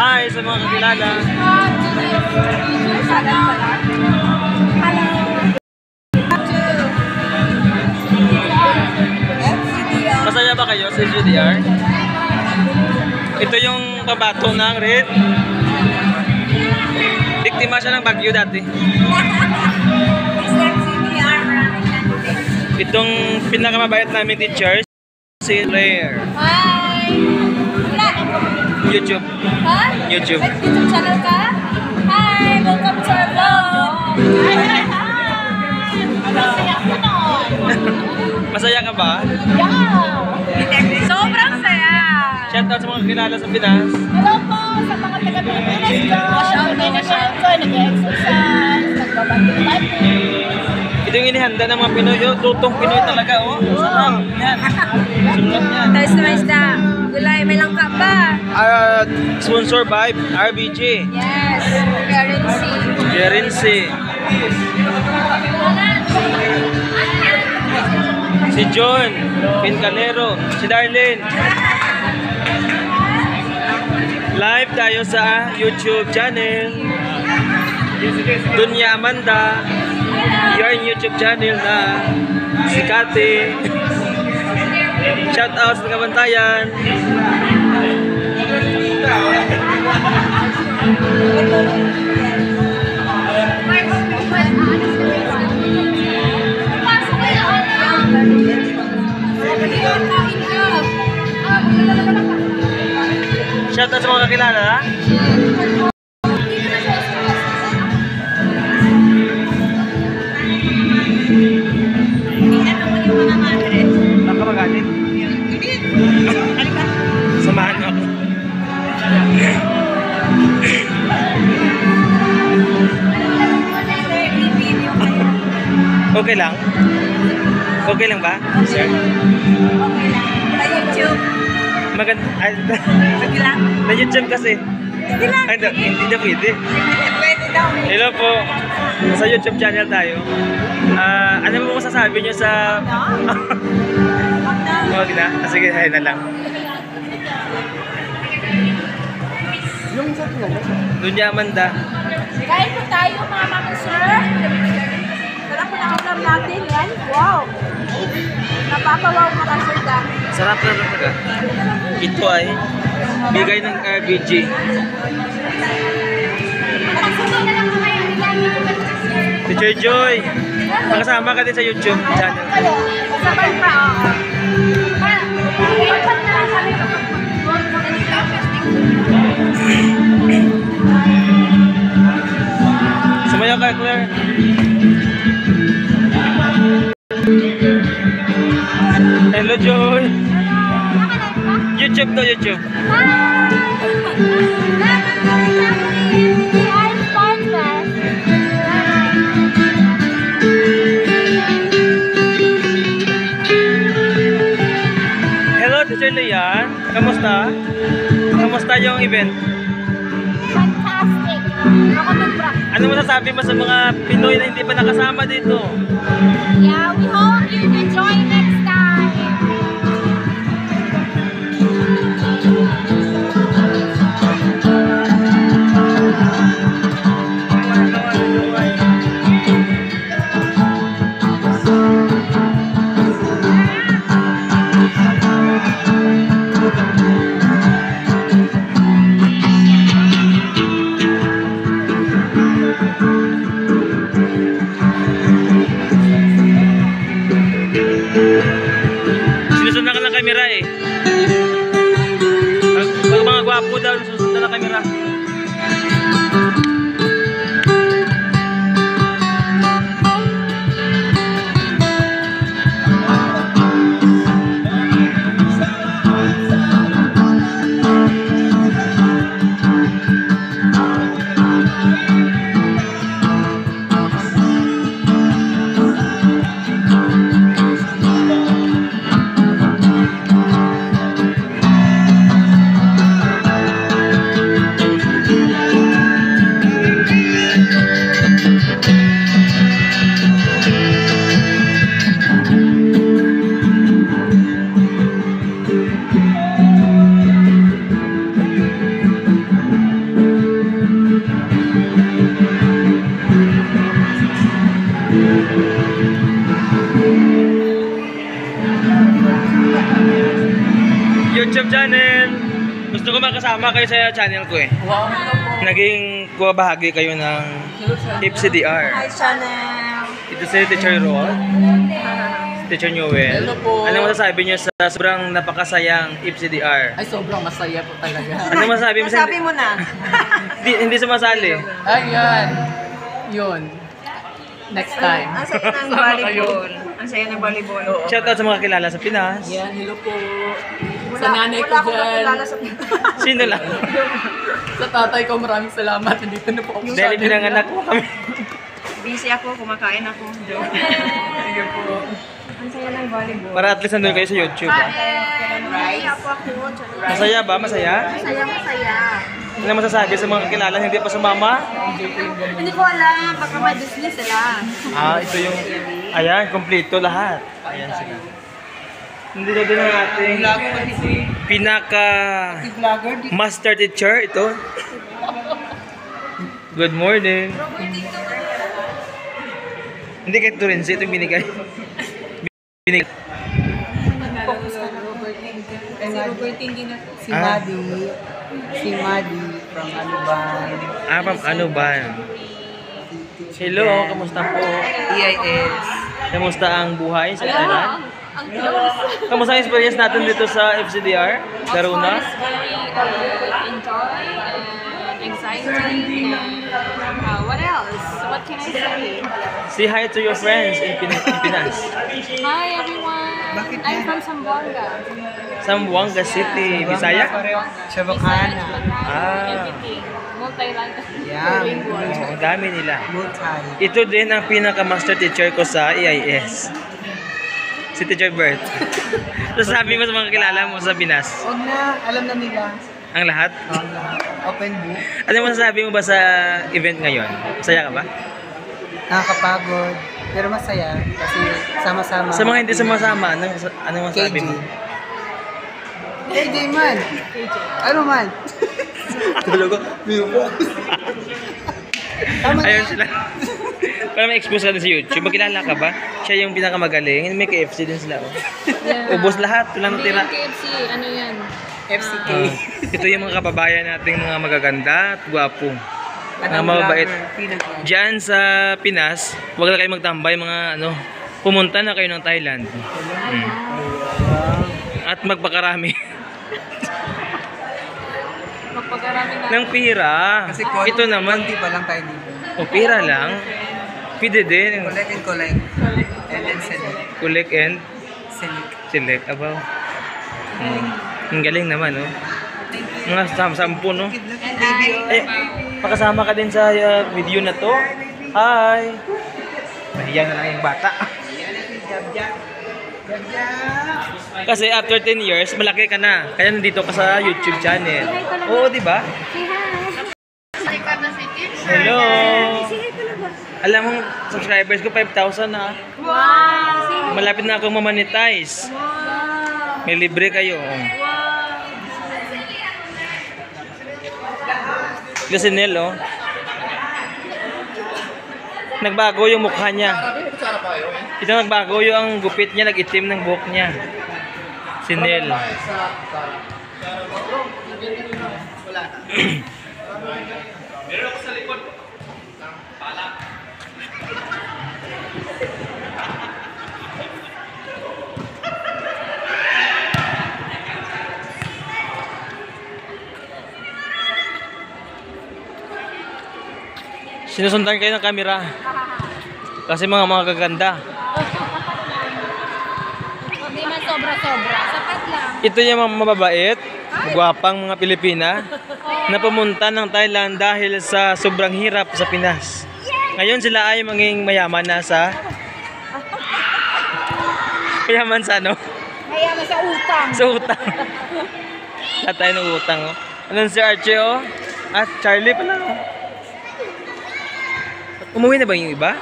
Hi sa mga kakilala. Masaya ba kayo sa GDR? Ito yung kabato ng Red. Biktima siya ng bagyo dati. Itong pinakamabayat namin teacher, si Claire. Hi! YouTube. Ha? YouTube. YouTube channel ka? Hi! Welcome to our vlog! Hi! Hi! Masaya ko nun! Masaya ka ba? Yeah! Sobrang saya! Shout out sa mga kakilala sa Pinas. Hello po sa mga taga-Pilipinas ko! Wash out na na-share ko, nag-exercise, nagbabanting-banting. Ito yung inihanda ng mga Pinoy. Oh, tutong Pinoy talaga, oh. Sarap. Yan. Sulat yan. Tayo sa isda. Gulay, may langka pa. Sponsored by RBG. Yes, currency. Currency. Si John Pincalero. Si Darlene. Live tayo sa YouTube channel. Dunya Amanda. Yung YouTube channel na si Kate. Shout out sa kabantayan. Shout out sa mga kakilala, ha? Baka magalit. Samahan mo ako. Okay lang? Okay lang ba, sir? Okay lang. Sa YouTube. Maganda. Okay lang. Na YouTube kasi. Hindi lang. Ay, hindi na pwede. Pwede daw. Hello po. Sa YouTube channel tayo. Ano mo masasabi niyo sa... Huwag na? Sige, hay na lang. Dunya Amanda. Kain po tayo mga mama sir. Sarap po na ulam natin yan. Wow. Napapawaw ka ka sir Dan. Sarap na talaga. Ito ay bigay ng RBG. Teacher Joy, makasama ka din sa YouTube channel. Sabay pa ako. Sumayaw ka, Claire. Hello, Joy. YouTube to, YouTube. Hello, Teacher Lian. Kamusta? Kamusta yung event? Fantastic. Ako nag-bra. Ano masasabi mo sa mga Pinoy na hindi pa nakasama dito? Yeah, we hope you can join next time. channel. Gusto ko makasama kayo sa channel ko eh. Wow, hello po. Naging bahagi kayo ng FCDR. Hi, channel. Ito si Teacher Rod, Teacher Newell. Hello po. Ano masasabi niyo sa sobrang napakasayang FCDR? Ay, sobrang masaya po talaga. Ano masasabi mo? Sabi mo na. Hindi sumasali. Ayan. Yun. Next time. Ang saya ng volleyball. Ang saya ng volleyball. Shoutout sa mga kilala sa Pinas. Yan, hello po. Sa nanay ko Wala akong dyan. nakilala sa Sino lang? Sa tatay ko, maraming salamat. Nandito na po ako sa Dahil pinanganak mo kami. Busy ako, kumakain ako. Ayun po. Ang saya ng volleyball. Para at least nandun kayo sa YouTube. Rice. Ako. Masaya ba? Masaya? Masaya. Ano masasabi sa mga kilala hindi pa sumama? Hindi ko alam. Baka may business sila. Ito yung... Ayan, kompleto lahat. Ayan sila. Hindi na din ang ating pinaka master teacher. Ito. Good morning. Hindi kahit Turense ito yung binigay. Binigay. Si Madi. Si Madi from Anuban. From Anuban. Hello, kamusta po? EIS. Kamusta ang buhay sa Thailand? Kamusta ang experience natin dito sa FCDR? Garuna? Enjoy and exciting and what else? What can I say? Say hi to your friends in Pinas. Hi everyone. I'm from Zamboanga. Zamboanga City, Bisaya? Chavacana. Everything. Multi-language. Yeah. Ang dami nila. Multi. Ito din ang pinaka-master teacher ko sa EIS. Si Teacher Bert. So sabi mo sa mga kilala mo sa Pinas, Huwag na. Alam na nila. ang lahat? Open book. Ano masasabi mo ba sa event ngayon? Masaya ka ba? Nakakapagod. Pero masaya. Kasi sama-sama. Sa mga hindi sumasama, ano masasabi KJ. mo? KJ man. Ano man? Talaga? Tama na. Ayun sila. Para ma-expose ka din sa YouTube. Magkilala ka ba? Siya yung pinakamagaling. May KFC din sila. Oh. Ubos lahat. Walang tira. KFC, ano yan? FCK. Ito yung mga kababayan nating mga magaganda at gwapo. Mga Anong mababait. vlogger? Pinag- Diyan sa Pinas, huwag na kayo magtambay mga ano. Pumunta na kayo ng Thailand. At magpakarami. Magpagkarami na. ng pira. Kasi Ito naman, konti pa lang tayo dito. o pira lang. Pwede din. Collect and collect. And then select. Collect and Select. select. Abaw. Ang galing naman, no? Mga sampu, no? Eh, pakasama ka din sa video na to. Hi! Mahiya na lang yung bata. Kasi after 10 years, malaki ka na. Kaya nandito ka sa YouTube channel. Oo, di ba? Hello! Alam mo, subscribers ko 5,000 na. Wow! Malapit na akong mamonetize. May libre kayo. Ito si Nel, oh. Nagbago yung mukha niya. Ito nagbago yung gupit niya, nag-itim ng buhok niya. Si Nel. Sinusundan kayo ng kamera. Kasi mga gaganda. Hindi man sobra-sobra. Sapat lang. Ito yung mga mababait, gwapang mga Pilipina na pumunta ng Thailand dahil sa sobrang hirap sa Pinas. Ngayon sila ay maging mayaman na sa... Mayaman sa ano? Mayaman sa utang. Sa utang. Lahat tayo ng utang. Oh. Anong si Archie, oh? At Charlie pala. Oh. Umuwi na ba yung iba?